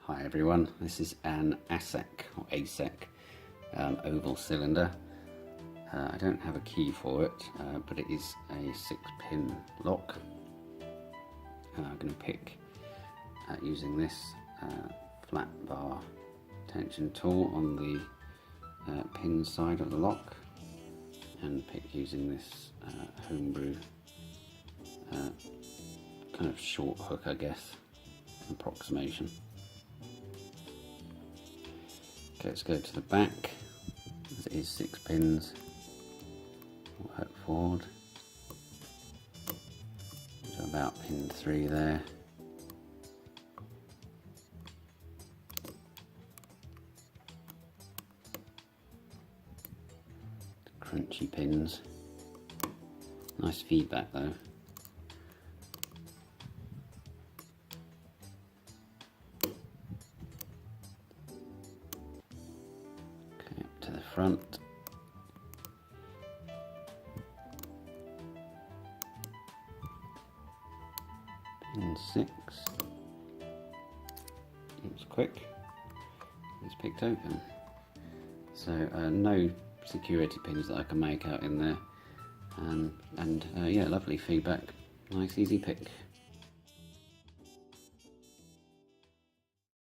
Hi everyone, this is an ASEC or ASEC oval cylinder. I don't have a key for it, but it is a 6-pin lock. I'm going to pick using this flat bar tension tool on the pin side of the lock, and pick using this homebrew kind of short hook, I guess, approximation. Okay, let's go to the back. As it is 6 pins, we'll hook forward to about pin 3 there. Crunchy pins. Nice feedback though. Okay, up to the front. Pin 6. It's quick. It's picked open. So no security pins that I can make out in there, and yeah, lovely feedback, nice easy pick.